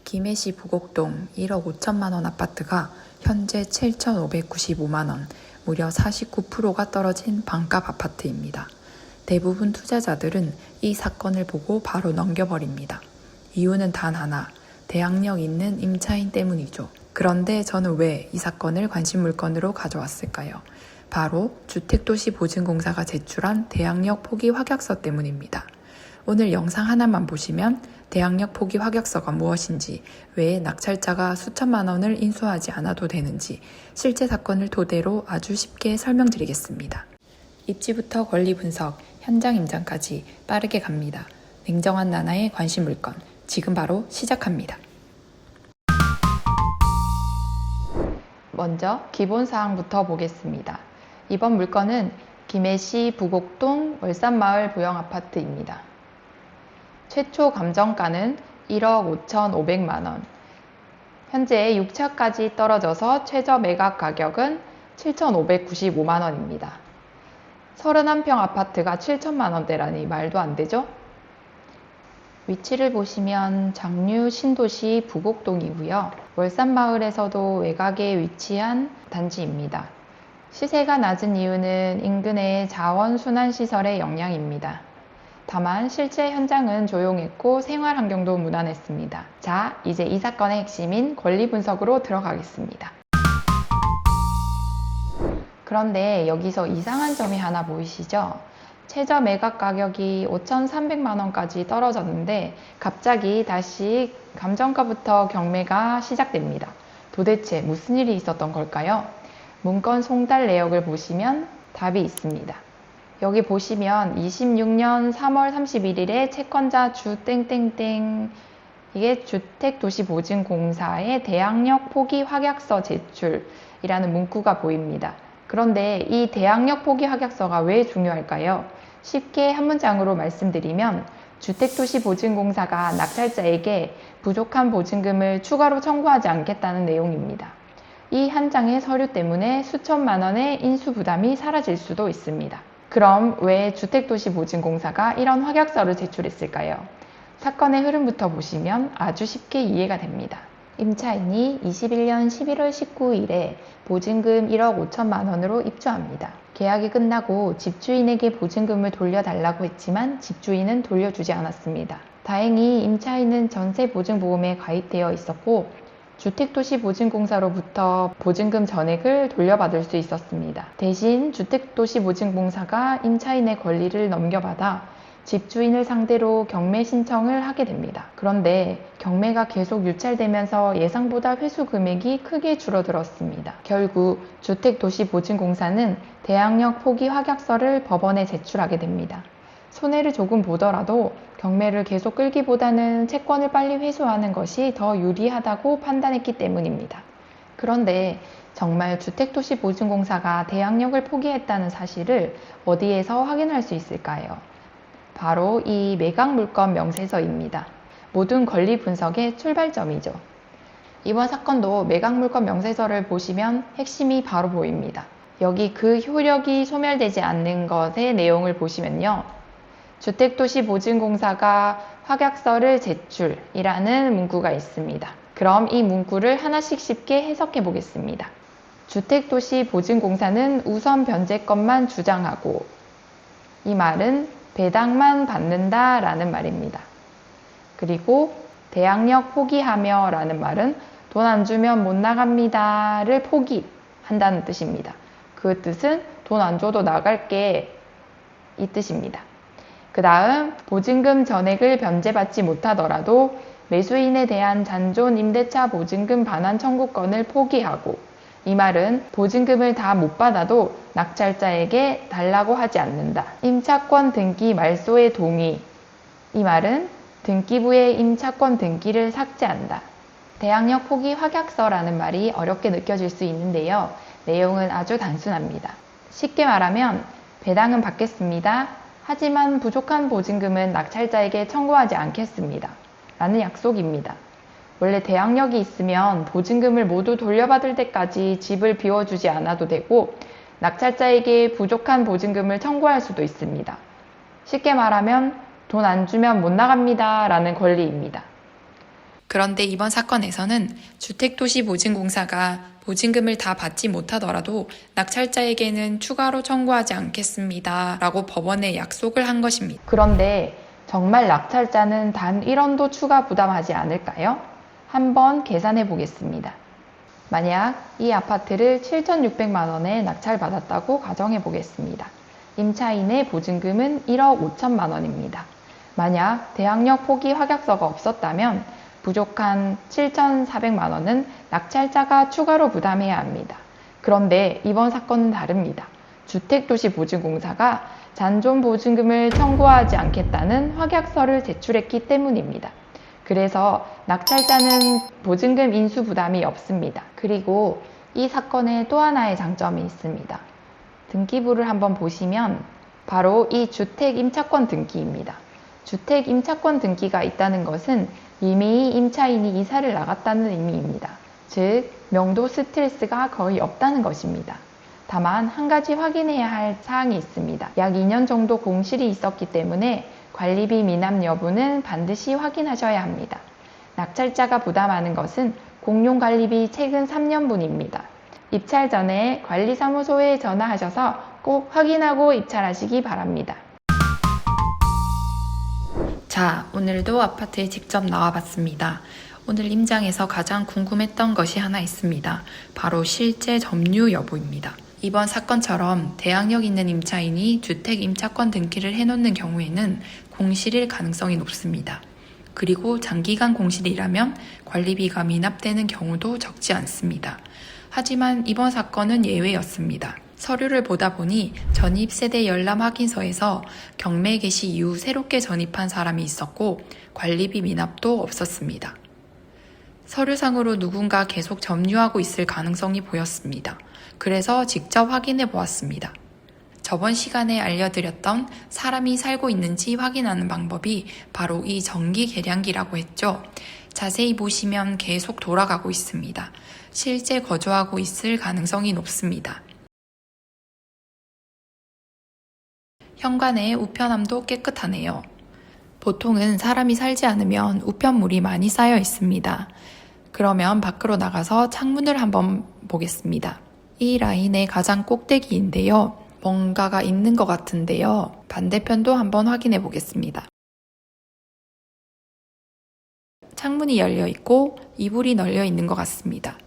김해시 부곡동 1억 5천만 원 아파트가 현재 7,595만 원, 무려 49%가 떨어진 반값 아파트입니다. 대부분 투자자들은 이 사건을 보고 바로 넘겨버립니다. 이유는 단 하나, 대항력 있는 임차인 때문이죠. 그런데 저는 왜 이 사건을 관심 물건으로 가져왔을까요? 바로 주택도시보증공사가 제출한 대항력 포기 확약서 때문입니다. 오늘 영상 하나만 보시면 대항력 포기 확약서가 무엇인지, 왜 낙찰자가 수천만 원을 인수하지 않아도 되는지 실제 사건을 토대로 아주 쉽게 설명드리겠습니다. 입지부터 권리 분석, 현장 임장까지 빠르게 갑니다. 냉정한 나나의 관심 물건, 지금 바로 시작합니다. 먼저 기본사항부터 보겠습니다. 이번 물건은 김해시 부곡동 월산마을 부영아파트입니다. 최초 감정가는 1억 5,500만 원, 현재 6차까지 떨어져서 최저 매각 가격은 7,595만 원입니다. 31평 아파트가 7천만 원대라니 말도 안 되죠? 위치를 보시면 장류 신도시 부곡동이고요. 월산마을에서도 외곽에 위치한 단지입니다. 시세가 낮은 이유는 인근의 자원순환시설의 영향입니다. 다만 실제 현장은 조용했고 생활 환경도 무난했습니다. 자, 이제 이 사건의 핵심인 권리 분석으로 들어가겠습니다. 그런데 여기서 이상한 점이 하나 보이시죠? 최저 매각 가격이 5,300만 원까지 떨어졌는데 갑자기 다시 감정가부터 경매가 시작됩니다. 도대체 무슨 일이 있었던 걸까요? 문건 송달 내역을 보시면 답이 있습니다. 여기 보시면 26년 3월 31일에 채권자 주 땡땡땡, 이게 주택도시보증공사의 대항력 포기 확약서 제출이라는 문구가 보입니다. 그런데 이 대항력 포기 확약서가 왜 중요할까요? 쉽게 한 문장으로 말씀드리면 주택도시보증공사가 낙찰자에게 부족한 보증금을 추가로 청구하지 않겠다는 내용입니다. 이 한 장의 서류 때문에 수천만 원의 인수 부담이 사라질 수도 있습니다. 그럼 왜 주택도시보증공사가 이런 확약서를 제출했을까요? 사건의 흐름부터 보시면 아주 쉽게 이해가 됩니다. 임차인이 21년 11월 19일에 보증금 1억 5천만 원으로 입주합니다. 계약이 끝나고 집주인에게 보증금을 돌려달라고 했지만 집주인은 돌려주지 않았습니다. 다행히 임차인은 전세보증보험에 가입되어 있었고 주택도시보증공사로부터 보증금 전액을 돌려받을 수 있었습니다. 대신 주택도시보증공사가 임차인의 권리를 넘겨받아 집주인을 상대로 경매 신청을 하게 됩니다. 그런데 경매가 계속 유찰되면서 예상보다 회수 금액이 크게 줄어들었습니다. 결국 주택도시보증공사는 대항력 포기 확약서를 법원에 제출하게 됩니다. 손해를 조금 보더라도 경매를 계속 끌기보다는 채권을 빨리 회수하는 것이 더 유리하다고 판단했기 때문입니다. 그런데 정말 주택도시보증공사가 대항력을 포기했다는 사실을 어디에서 확인할 수 있을까요? 바로 이 매각물건 명세서입니다. 모든 권리 분석의 출발점이죠. 이번 사건도 매각물건 명세서를 보시면 핵심이 바로 보입니다. 여기 그 효력이 소멸되지 않는 것의 내용을 보시면요. 주택도시보증공사가 확약서를 제출이라는 문구가 있습니다. 그럼 이 문구를 하나씩 쉽게 해석해 보겠습니다. 주택도시보증공사는 우선 변제권만 주장하고, 이 말은 배당만 받는다 라는 말입니다. 그리고 대항력 포기하며 라는 말은 돈 안 주면 못 나갑니다를 포기한다는 뜻입니다. 그 뜻은 돈 안 줘도 나갈게, 이 뜻입니다. 그 다음 보증금 전액을 변제받지 못하더라도 매수인에 대한 잔존 임대차 보증금 반환 청구권을 포기하고, 이 말은 보증금을 다 못 받아도 낙찰자에게 달라고 하지 않는다. 임차권 등기 말소의 동의, 이 말은 등기부의 임차권 등기를 삭제한다. 대항력 포기 확약서라는 말이 어렵게 느껴질 수 있는데요. 내용은 아주 단순합니다. 쉽게 말하면 배당은 받겠습니다. 하지만 부족한 보증금은 낙찰자에게 청구하지 않겠습니다. 라는 약속입니다. 원래 대항력이 있으면 보증금을 모두 돌려받을 때까지 집을 비워주지 않아도 되고 낙찰자에게 부족한 보증금을 청구할 수도 있습니다. 쉽게 말하면 돈 안 주면 못 나갑니다 라는 권리입니다. 그런데 이번 사건에서는 주택도시보증공사가 보증금을 다 받지 못하더라도 낙찰자에게는 추가로 청구하지 않겠습니다 라고 법원에 약속을 한 것입니다. 그런데 정말 낙찰자는 단 1원도 추가 부담하지 않을까요? 한번 계산해 보겠습니다. 만약 이 아파트를 7,600만 원에 낙찰받았다고 가정해 보겠습니다. 임차인의 보증금은 1억 5천만 원입니다. 만약 대항력 포기 확약서가 없었다면 부족한 7,400만 원은 낙찰자가 추가로 부담해야 합니다. 그런데 이번 사건은 다릅니다. 주택도시보증공사가 잔존 보증금을 청구하지 않겠다는 확약서를 제출했기 때문입니다. 그래서 낙찰자는 보증금 인수 부담이 없습니다. 그리고 이 사건에 또 하나의 장점이 있습니다. 등기부를 한번 보시면 바로 이 주택임차권 등기입니다. 주택임차권 등기가 있다는 것은 이미 임차인이 이사를 나갔다는 의미입니다. 즉, 명도 스트레스가 거의 없다는 것입니다. 다만 한 가지 확인해야 할 사항이 있습니다. 약 2년 정도 공실이 있었기 때문에 관리비 미납 여부는 반드시 확인하셔야 합니다. 낙찰자가 부담하는 것은 공용관리비 최근 3년분입니다. 입찰 전에 관리사무소에 전화하셔서 꼭 확인하고 입찰하시기 바랍니다. 자, 오늘도 아파트에 직접 나와봤습니다. 오늘 임장에서 가장 궁금했던 것이 하나 있습니다. 바로 실제 점유 여부입니다. 이번 사건처럼 대항력 있는 임차인이 주택 임차권 등기를 해놓는 경우에는 공실일 가능성이 높습니다. 그리고 장기간 공실이라면 관리비가 미납되는 경우도 적지 않습니다. 하지만 이번 사건은 예외였습니다. 서류를 보다 보니 전입세대 열람 확인서에서 경매 개시 이후 새롭게 전입한 사람이 있었고 관리비 미납도 없었습니다. 서류상으로 누군가 계속 점유하고 있을 가능성이 보였습니다. 그래서 직접 확인해 보았습니다. 저번 시간에 알려드렸던 사람이 살고 있는지 확인하는 방법이 바로 이 전기 계량기라고 했죠. 자세히 보시면 계속 돌아가고 있습니다. 실제 거주하고 있을 가능성이 높습니다. 현관의 우편함도 깨끗하네요. 보통은 사람이 살지 않으면 우편물이 많이 쌓여 있습니다. 그러면 밖으로 나가서 창문을 한번 보겠습니다. 이 라인의 가장 꼭대기인데요. 뭔가가 있는 것 같은데요. 반대편도 한번 확인해 보겠습니다. 창문이 열려 있고 이불이 널려 있는 것 같습니다.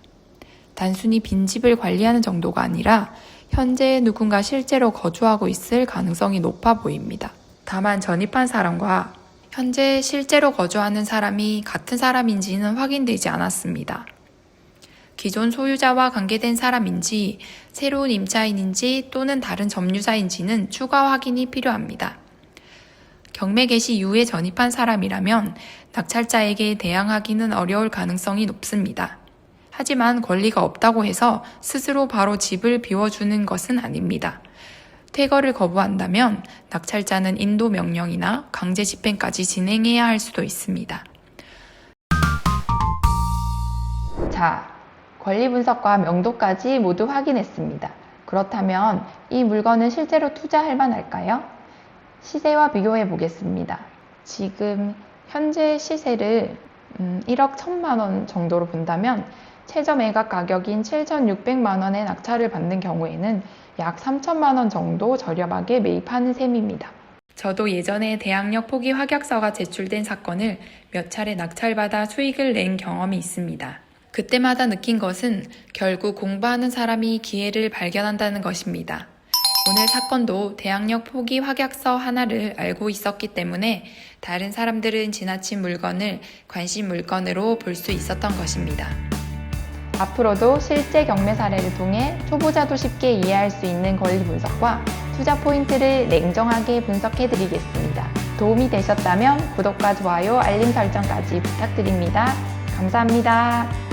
단순히 빈집을 관리하는 정도가 아니라 현재 누군가 실제로 거주하고 있을 가능성이 높아 보입니다. 다만 전입한 사람과 현재 실제로 거주하는 사람이 같은 사람인지는 확인되지 않았습니다. 기존 소유자와 관계된 사람인지 새로운 임차인인지 또는 다른 점유자인지는 추가 확인이 필요합니다. 경매 개시 이후에 전입한 사람이라면 낙찰자에게 대항하기는 어려울 가능성이 높습니다. 하지만 권리가 없다고 해서 스스로 바로 집을 비워주는 것은 아닙니다. 퇴거를 거부한다면 낙찰자는 인도 명령이나 강제 집행까지 진행해야 할 수도 있습니다. 자, 권리 분석과 명도까지 모두 확인했습니다. 그렇다면 이 물건은 실제로 투자할 만할까요? 시세와 비교해 보겠습니다. 지금 현재 시세를 1억 1천만 원 정도로 본다면 최저 매각 가격인 7,600만 원의 낙찰을 받는 경우에는 약 3천만 원 정도 저렴하게 매입하는 셈입니다. 저도 예전에 대항력 포기 확약서가 제출된 사건을 몇 차례 낙찰받아 수익을 낸 경험이 있습니다. 그때마다 느낀 것은 결국 공부하는 사람이 기회를 발견한다는 것입니다. 오늘 사건도 대항력 포기 확약서 하나를 알고 있었기 때문에 다른 사람들은 지나친 물건을 관심 물건으로 볼 수 있었던 것입니다. 앞으로도 실제 경매 사례를 통해 초보자도 쉽게 이해할 수 있는 권리 분석과 투자 포인트를 냉정하게 분석해 드리겠습니다. 도움이 되셨다면 구독과 좋아요, 알림 설정까지 부탁드립니다. 감사합니다.